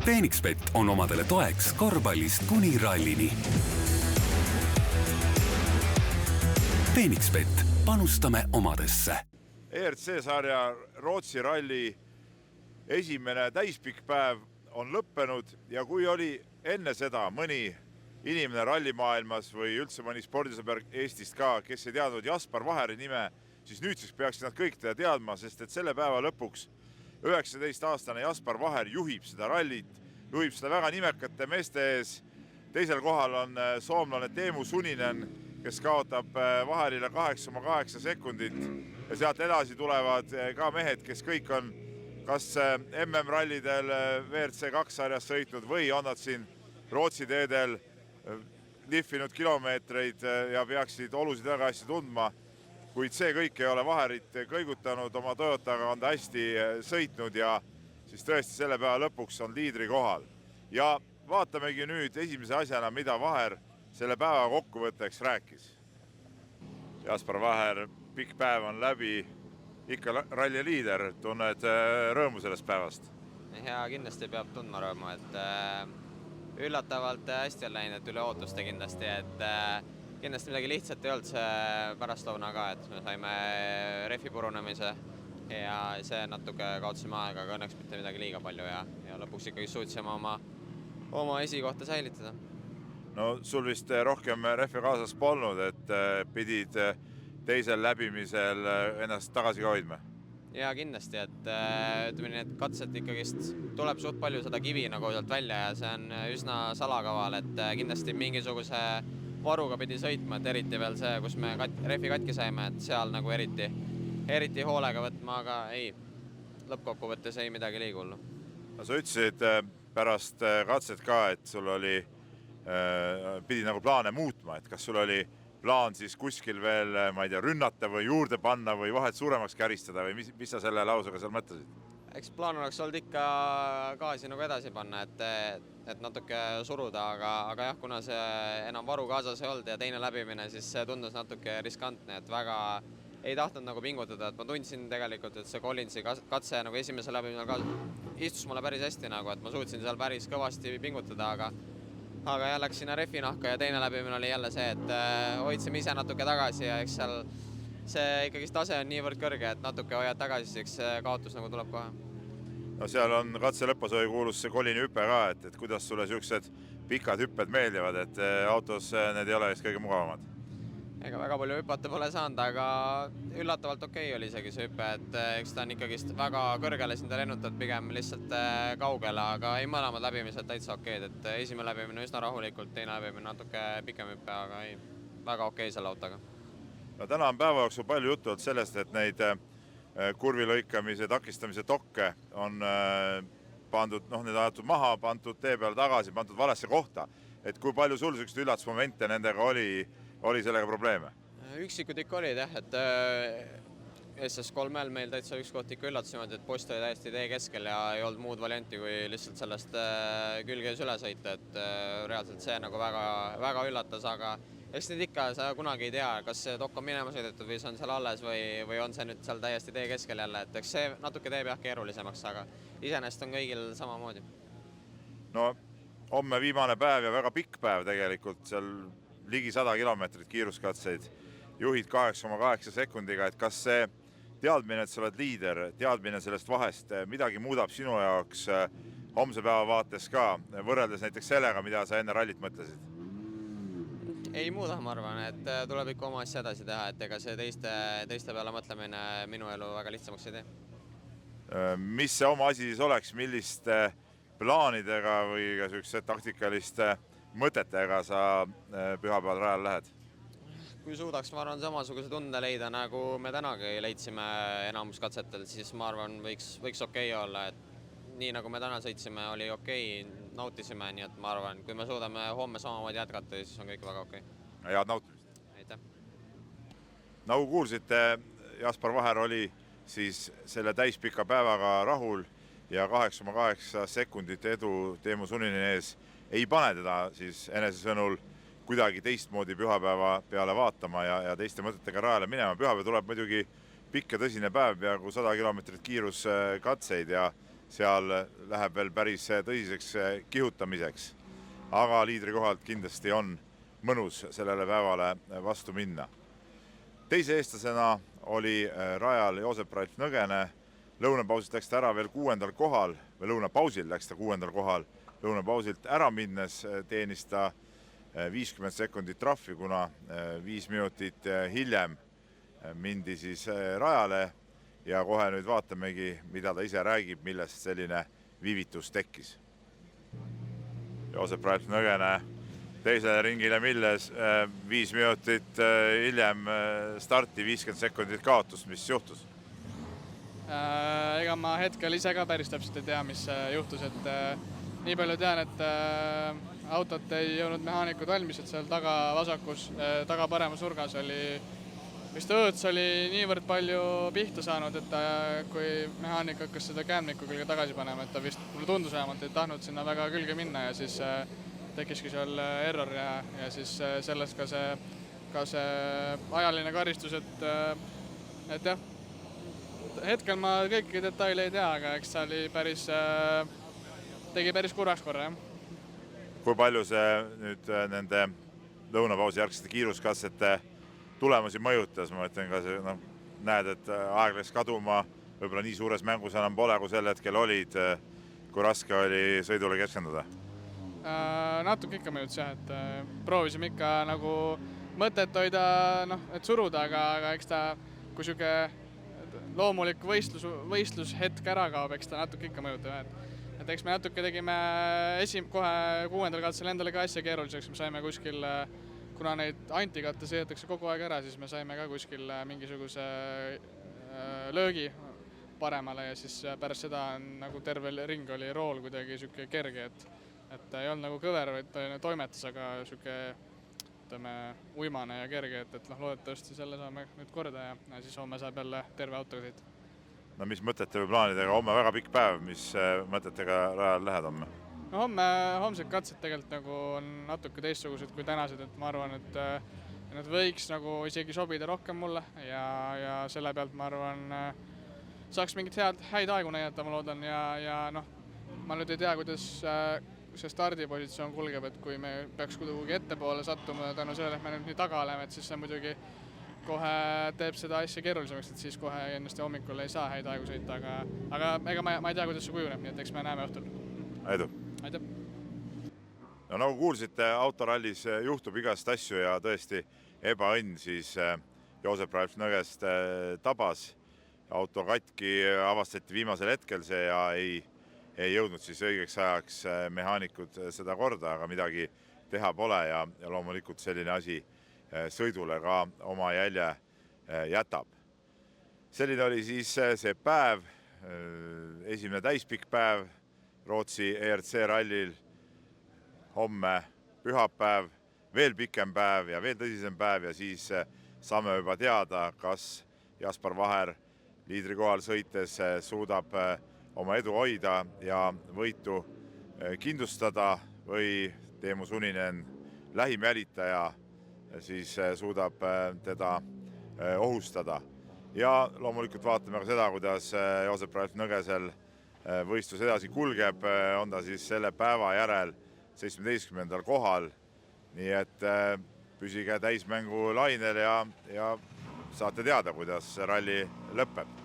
Phoenixbet on omadele toeks korvpallist kuni rallini. Phoenixbet, panustame omadesse. ERC sarja Rootsi ralli esimene täispikk päev on lõppenud ja kui oli enne seda mõni inimene rallimaailmas või üldse mõni spordisõber Eestist ka, kes ei teadnud Jaspar Vaheri nime, siis nüüdseks peaksid nad kõik teda teadma, sest et selle päeva lõpuks 19-aastane Jaspar Vaher juhib seda rallit, juhib seda väga nimekate meeste ees. Teisel kohal on soomlane Teemu Suninen, kes kaotab Vaherile 8,8 sekundit ja sealt edasi tulevad ka mehed, kes kõik on kas MM-rallidel WRC2 sarjas sõitnud või on nad siin Rootsi teedel lihvinud kilomeetreid ja peaksid olusid väga hästi tundma, kuid see kõik ei ole Vaherit kõigutanud, oma Toyotaga on ta hästi sõitnud ja siis tõesti selle päeva lõpuks on liidri kohal. Ja vaatamegi nüüd esimese asjana, mida Vaher selle päeva kokkuvõtteks rääkis. Jaspar Vaher, pikk päev on läbi, ikka ralli liider, tunned rõõmu sellest päevast? Ja kindlasti peab tundma rõõmu, et üllatavalt hästi on läinud üle ootuste kindlasti, et kindlasti midagi lihtsalt ei olnud see pärastlõuna ka, et me saime refi purunemise ja see natuke kaotasime aega, aga õnneks mitte midagi liiga palju ja lõpuks ikkagi suutsime oma esikohta säilitada. No sul vist rohkem rehve kaasas polnud, et pidid teisel läbimisel ennast tagasi ka hoidma? Ja kindlasti, et ütleme nii, et katset ikkagist tuleb suht palju seda kivi nagu sealt välja ja see on üsna salakaval, et kindlasti mingisuguse varuga pidi sõitma, et eriti veel see, kus me rehvi katki saime, et seal nagu eriti hoolega võtma, aga ei, lõppkokkuvõttes ei midagi liigu hullu. No sa ütlesid pärast katset ka, et sul pidi nagu plaane muutma, et kas sul oli plaan siis kuskil veel, ma ei tea, rünnata või juurde panna või vahet suuremaks käristada või mis sa selle lausega seal mõtlesid? Eks plaan oleks olnud ikka gaasi nagu edasi panna, et natuke suruda, aga jah, kuna see enam varu kaasas ei olnud ja teine läbimine, siis see tundus natuke riskantne, et väga ei tahtnud nagu pingutada, et ma tundsin tegelikult, et see Collinsi katse nagu esimese läbimisel ka istus mulle päris hästi nagu, et ma suutsin seal päris kõvasti pingutada, aga jah, läks sinna refi nahka ja teine läbimine oli jälle see, et hoidsime ise natuke tagasi ja eks seal see ikkagi tase on niivõrd kõrge, et natuke hoiad tagasi, siis see kaotus nagu tuleb kohe. No seal on katse lõpusöögi kuulus see Collini hüpe ka, et kuidas sulle sellised pikad hüpped meeldivad, et autos need ei ole vist kõige mugavamad? Ega väga palju hüpata pole saanud, aga üllatavalt okei oli isegi see hüpe, et eks ta on ikkagist väga kõrgele sind lennutad pigem lihtsalt kaugele, aga ei mõlemad läbimised täitsa okeid, et esimene läbimine üsna rahulikult, teine läbimine natuke pikem hüpe, aga ei, väga okei selle autoga. No täna on päeva jooksul palju juttu olnud sellest, et neid kurvilõikamise, takistamise tokke on pandud, need ajatud maha, pandud tee peale tagasi, pandud valesse kohta, et kui palju sul sellised üllatusmomente nendega oli sellega probleeme? Üksikud ikka olid jah, et SS3-l meil täitsa üks koht ikka üllatusime, et post oli täiesti tee keskel ja ei olnud muud varianti, kui lihtsalt sellest külges üle sõita, et reaalselt see nagu väga üllatas, aga eks need ikka, sa kunagi ei tea, kas see dokk on minema sõidetud või see on seal alles või on see nüüd seal täiesti tee keskel jälle, et eks see natuke teeb jah keerulisemaks, aga iseenesest on kõigil samamoodi. No homme viimane päev ja väga pikk päev tegelikult, seal ligi 100 kilomeetrit kiiruskatseid, juhid 8,8 sekundiga, et kas see teadmine, et sa oled liider, teadmine sellest vahest midagi muudab sinu jaoks homse päeva vaates ka, võrreldes näiteks sellega, mida sa enne rallit mõtlesid? Ei muuda, ma arvan, et tuleb ikka oma asja edasi teha, et ega see teiste peale mõtlemine minu elu väga lihtsamaks ei tee. Mis see oma asi siis oleks, milliste plaanidega või ka sellised taktikaliste mõtetega sa pühapäeval rajal lähed? Kui suudaks, ma arvan, samasuguse tunde leida, nagu me tänagi leidsime enamus katsetel, siis ma arvan, võiks okei olla, et nii nagu me täna sõitsime, oli okei, nautisime, nii et ma arvan, kui me suudame homme samamoodi jätkata, siis on kõik väga okei. Head nautimist! Aitäh! Nagu kuulsite, Jaspar Vaher oli siis selle täispika päevaga rahul ja 8,8 sekundit edu Teemu Suninen ees ei pane teda siis enese sõnul kuidagi teistmoodi pühapäeva peale vaatama ja teiste mõtetega rajale minema. Pühapäev tuleb muidugi pikk ja tõsine päev, peaaegu 100 kilomeetrit kiiruskatseid ja seal läheb veel päris tõsiseks kihutamiseks. Aga liidrikohalt kindlasti on mõnus sellele päevale vastu minna. Teise eestlasena oli rajal Joosep Ralf Nõgene. Lõunapausilt läks ta ära veel 6. kohal või lõunapausil läks ta 6. kohal. Lõunapausilt ära minnes teenis ta 50 sekundit trahvi, kuna 5 minutit hiljem mindi siis rajale ja kohe nüüd vaatamegi, mida ta ise räägib, millest selline viivitus tekkis. Joosep Ralf Nõgene teisele ringile milles 5 minutit hiljem starti 50 sekundit kaotust, mis juhtus? Ega ma hetkel ise ka päris täpselt ei tea, mis juhtus, et nii palju tean, et autot ei jõudnud mehaanikud valmis, et seal taga vasakus, taga paremas nurgas oli vist õõts oli niivõrd palju pihta saanud, et kui mehaanik hakkas seda käänmiku külge tagasi panema, et ta vist, mulle tundus vähemalt, ei tahtnud sinna väga külge minna ja siis tekkiski seal error ja siis sellest ka see ajaline karistus, et jah, hetkel ma kõiki detaile ei tea, aga eks ta oli tegi päris kurvaks korra, jah. Kui palju see nüüd nende lõunapausi järgsete kiiruskatsete tulemusi mõjutas, ma ütlen ka see, näed, et aeg läks kaduma, võib-olla nii suures mängus enam pole, kui sel hetkel olid, kui raske oli sõidule keskenduda? Natuke ikka mõjutas jah, et proovisime ikka nagu mõtet hoida, et suruda, aga eks ta, kui siuke loomulik võistlushetk ära kaob, eks ta natuke ikka mõjutab, et eks me natuke tegime kohe 6. katsel endale ka asja keeruliseks, me saime kuskil, kuna neid antikatte sõidetakse kogu aeg ära, siis me saime ka kuskil mingisuguse löögi paremale ja siis pärast seda nagu terve ring oli rool kuidagi siuke kerge, et ei olnud nagu kõver, vaid toimetas, aga siuke uimane ja kerge, et loodetavasti selle saame nüüd korda ja siis homme saab jälle terve autoga sõita. No mis mõtete või plaanidega? Homme väga pikk päev, mis mõtetega rajal lähed homme? No homsed katsed tegelikult nagu on natuke teistsugused kui tänased, et ma arvan, et need võiks nagu isegi sobida rohkem mulle ja selle pealt ma arvan, saaks mingit häid aegu näidata, ma loodan ja ma nüüd ei tea, kuidas see stardipositsioon kulgeb, et kui me peaks kuhugi ettepoole sattuma tänu sellele, et me nüüd nii taga oleme, et siis see muidugi kohe teeb seda asja keerulisemaks, et siis kohe ennast hommikul ei saa häid aegu sõita, aga ega ma ei tea, kuidas see kujuneb, nii et eks me näeme õhtul. Aidu! Aitäh! No nagu kuulsite, autorallis juhtub igast asju ja tõesti ebaõnn siis Joosep Ralf Nõgest tabas. Auto katki avastati viimasel hetkel see ja ei jõudnud siis õigeks ajaks mehaanikud seda korda, aga midagi teha pole ja loomulikult selline asi sõidule ka oma jälje jätab. Selline oli siis see päev, esimene täispikk päev Rootsi ERC rallil. Homme pühapäev, veel pikem päev ja veel tõsisem päev ja siis saame juba teada, kas Jaspar Vaher liidrikohal sõites suudab oma edu hoida ja võitu kindlustada või Teemu Suninen, lähim jälitaja, siis suudab teda ohustada. Ja loomulikult vaatame ka seda, kuidas Joosep Ralf Nõgesel võistlus edasi kulgeb, on ta siis selle päeva järel 17. kohal. Nii et püsige täismängu lainel ja saate teada, kuidas ralli lõpeb.